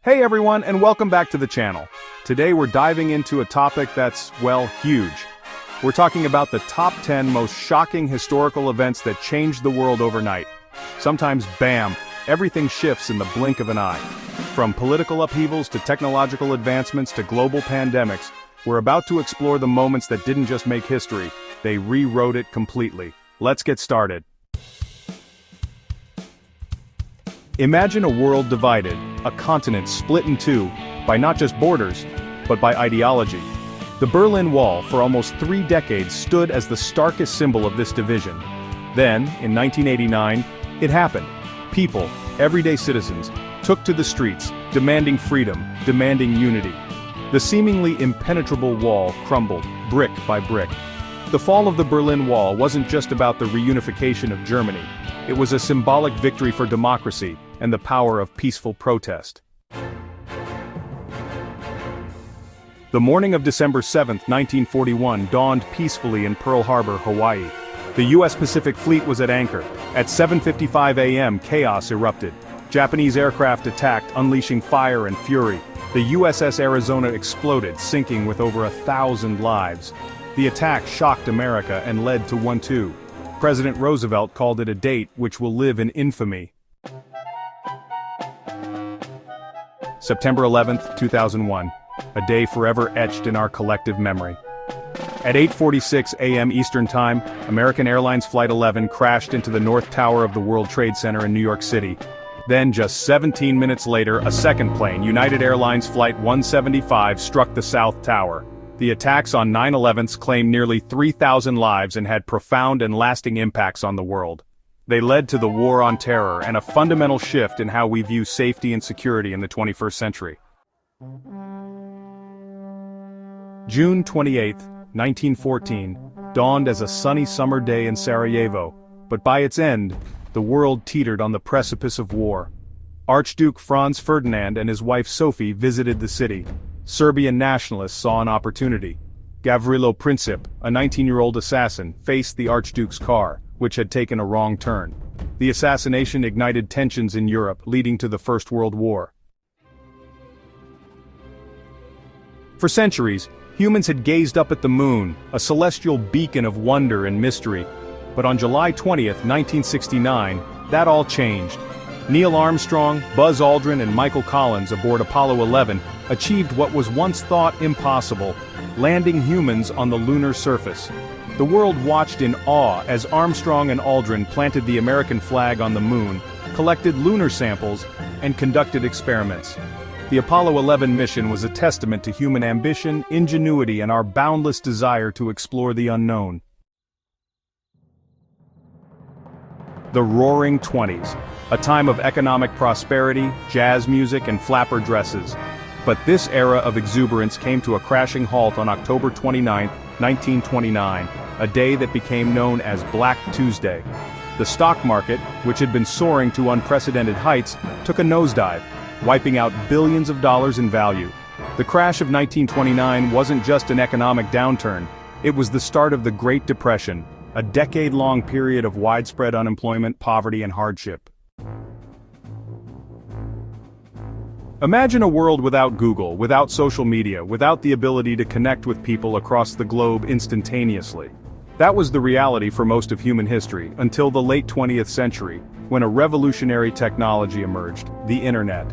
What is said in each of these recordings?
Hey everyone, and welcome back to the channel. Today we're diving into a topic that's, well, huge. We're talking about the top 10 most shocking historical events that changed the world overnight. Sometimes, bam, everything shifts in the blink of an eye. From political upheavals to technological advancements to global pandemics, we're about to explore the moments that didn't just make history, they rewrote it completely. Let's get started. Imagine a world divided, a continent split in two, by not just borders, but by ideology. The Berlin Wall for almost 3 decades stood as the starkest symbol of this division. Then, in 1989, it happened. People, everyday citizens, took to the streets, demanding freedom, demanding unity. The seemingly impenetrable wall crumbled, brick by brick. The fall of the Berlin Wall wasn't just about the reunification of Germany. It was a symbolic victory for democracy and the power of peaceful protest. The morning of December 7, 1941 dawned peacefully in Pearl Harbor, Hawaii. The U.S. Pacific Fleet was at anchor. At 7:55 a.m., chaos erupted. Japanese aircraft attacked, unleashing fire and fury. The USS Arizona exploded, sinking with over 1,000 lives. The attack shocked America and led to World War II. President Roosevelt called it a date which will live in infamy. September 11, 2001. A day forever etched in our collective memory. At 8:46 a.m. Eastern Time, American Airlines Flight 11 crashed into the North Tower of the World Trade Center in New York City. Then, just 17 minutes later, a second plane, United Airlines Flight 175, struck the South Tower. The attacks on 9/11s claimed nearly 3,000 lives and had profound and lasting impacts on the world. They led to the War on Terror and a fundamental shift in how we view safety and security in the 21st century. June 28, 1914, dawned as a sunny summer day in Sarajevo, but by its end, the world teetered on the precipice of war. Archduke Franz Ferdinand and his wife Sophie visited the city. Serbian nationalists saw an opportunity. Gavrilo Princip, a 19-year-old assassin, faced the Archduke's car, which had taken a wrong turn. The assassination ignited tensions in Europe, leading to the First World War. For centuries, humans had gazed up at the moon, a celestial beacon of wonder and mystery. But on July 20, 1969, that all changed. Neil Armstrong, Buzz Aldrin and Michael Collins aboard Apollo 11 achieved what was once thought impossible, landing humans on the lunar surface. The world watched in awe as Armstrong and Aldrin planted the American flag on the moon, collected lunar samples, and conducted experiments. The Apollo 11 mission was a testament to human ambition, ingenuity, and our boundless desire to explore the unknown. The Roaring Twenties, a time of economic prosperity, jazz music, and flapper dresses. But this era of exuberance came to a crashing halt on October 29, 1929, a day that became known as Black Tuesday. The stock market, which had been soaring to unprecedented heights, took a nosedive, wiping out billions of dollars in value. The crash of 1929 wasn't just an economic downturn, it was the start of the Great Depression, a decade-long period of widespread unemployment, poverty, and hardship. Imagine a world without Google, without social media, without the ability to connect with people across the globe instantaneously. That was the reality for most of human history, until the late 20th century, when a revolutionary technology emerged, the Internet.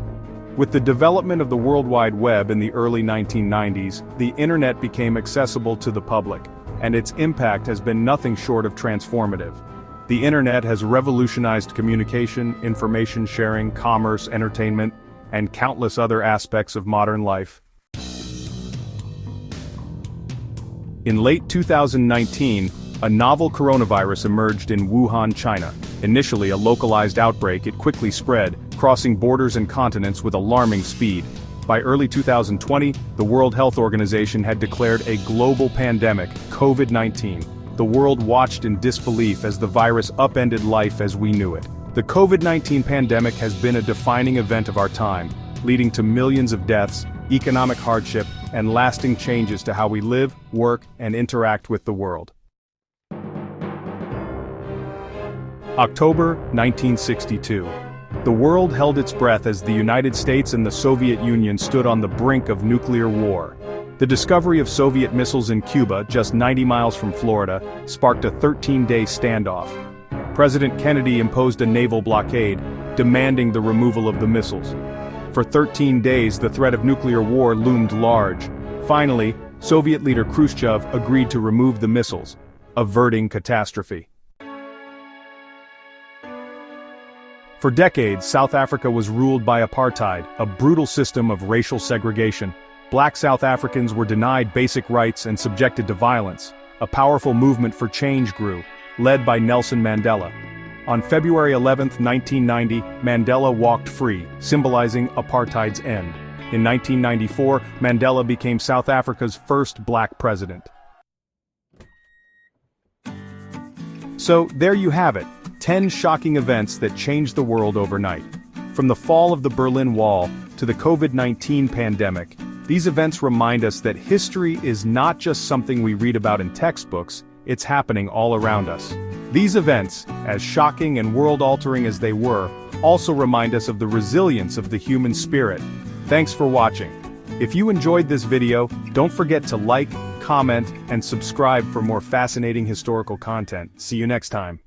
With the development of the World Wide Web in the early 1990s, the Internet became accessible to the public, and its impact has been nothing short of transformative. The Internet has revolutionized communication, information sharing, commerce, entertainment, and countless other aspects of modern life. In late 2019, a novel coronavirus emerged in Wuhan, China. Initially a localized outbreak, it quickly spread, crossing borders and continents with alarming speed. By early 2020, the World Health Organization had declared a global pandemic, COVID-19. The world watched in disbelief as the virus upended life as we knew it. The COVID-19 pandemic has been a defining event of our time, leading to millions of deaths, economic hardship, and lasting changes to how we live, work, and interact with the world. October 1962. The world held its breath as the United States and the Soviet Union stood on the brink of nuclear war. The discovery of Soviet missiles in Cuba, just 90 miles from Florida, sparked a 13-day standoff. President Kennedy imposed a naval blockade, demanding the removal of the missiles. For 13 days, the threat of nuclear war loomed large. Finally, Soviet leader Khrushchev agreed to remove the missiles, averting catastrophe. For decades, South Africa was ruled by apartheid, a brutal system of racial segregation. Black South Africans were denied basic rights and subjected to violence. A powerful movement for change grew, led by Nelson Mandela. On February 11, 1990, Mandela walked free, symbolizing apartheid's end. In 1994, Mandela became South Africa's first black president. So, there you have it, 10 shocking events that changed the world overnight. From the fall of the Berlin Wall to the COVID-19 pandemic, these events remind us that history is not just something we read about in textbooks, it's happening all around us. These events, as shocking and world-altering as they were, also remind us of the resilience of the human spirit. Thanks for watching. If you enjoyed this video, don't forget to like, comment, and subscribe for more fascinating historical content. See you next time.